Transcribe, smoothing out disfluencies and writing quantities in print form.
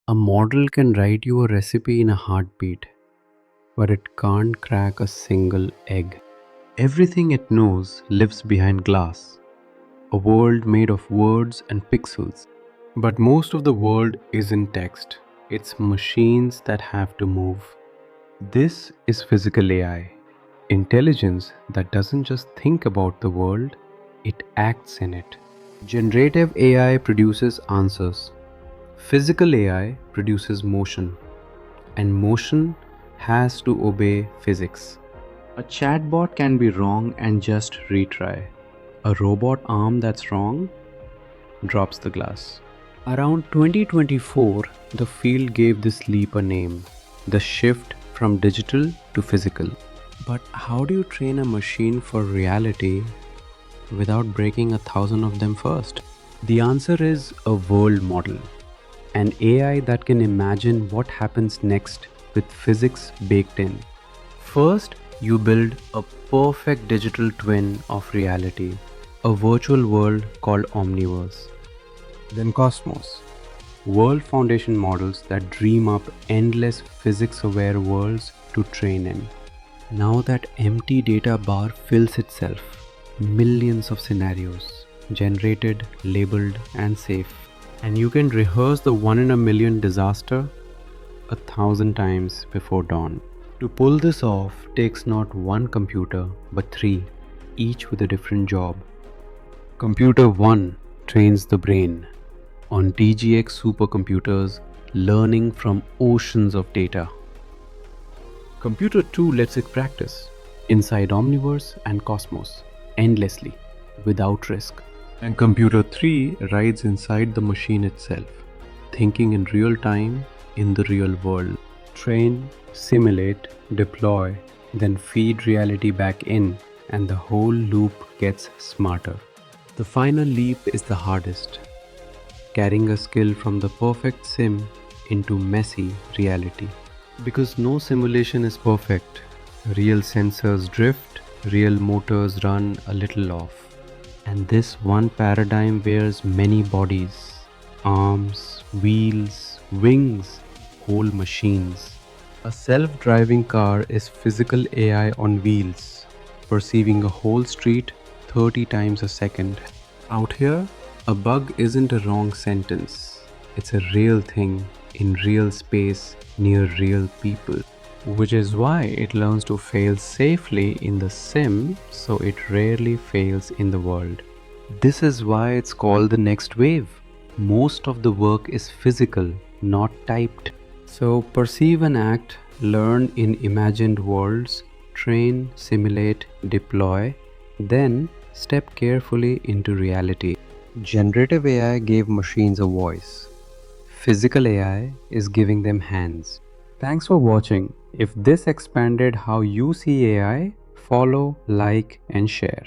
A model can write you a recipe in a heartbeat, but it can't crack a single egg. Everything it knows lives behind glass, a world made of words and pixels. But most of the world isn't text, it's machines that have to move. This is physical AI, intelligence that doesn't just think about the world, it acts in it. Generative AI produces answers. Physical AI produces motion, and motion has to obey physics. A chatbot can be wrong and just retry. A robot arm that's wrong drops the glass. Around 2024, the field gave this leap a name, the shift from digital to physical. But how do you train a machine for reality without breaking 1,000 of them first? The answer is a world model, an AI that can imagine what happens next with physics baked in. First, you build a perfect digital twin of reality, a virtual world called Omniverse. Then Cosmos, world foundation models that dream up endless physics-aware worlds to train in. Now that empty data bar fills itself, millions of scenarios, generated, labeled, and safe. And you can rehearse the 1 in a million disaster 1,000 times before dawn. To pull this off takes not one computer, but three, each with a different job. Computer 1 trains the brain on DGX supercomputers, learning from oceans of data. Computer 2 lets it practice inside Omniverse and Cosmos, endlessly, without risk. And Computer 3 rides inside the machine itself, thinking in real time in the real world. Train, simulate, deploy, then feed reality back in, and the whole loop gets smarter. The final leap is the hardest, carrying a skill from the perfect sim into messy reality. Because no simulation is perfect. Real sensors drift, real motors run a little off. And this one paradigm wears many bodies, arms, wheels, wings, whole machines. A self-driving car is physical AI on wheels, perceiving a whole street 30 times a second. Out here, a bug isn't a wrong sentence. It's a real thing in real space near real people. Which is why it learns to fail safely in the sim, so it rarely fails in the world. This is why it's called the next wave. Most of the work is physical, not typed. So perceive and act, learn in imagined worlds, train, simulate, deploy, then step carefully into reality. Generative AI gave machines a voice. Physical AI is giving them hands. Thanks for watching. If this expanded how you see AI, follow, like, and share.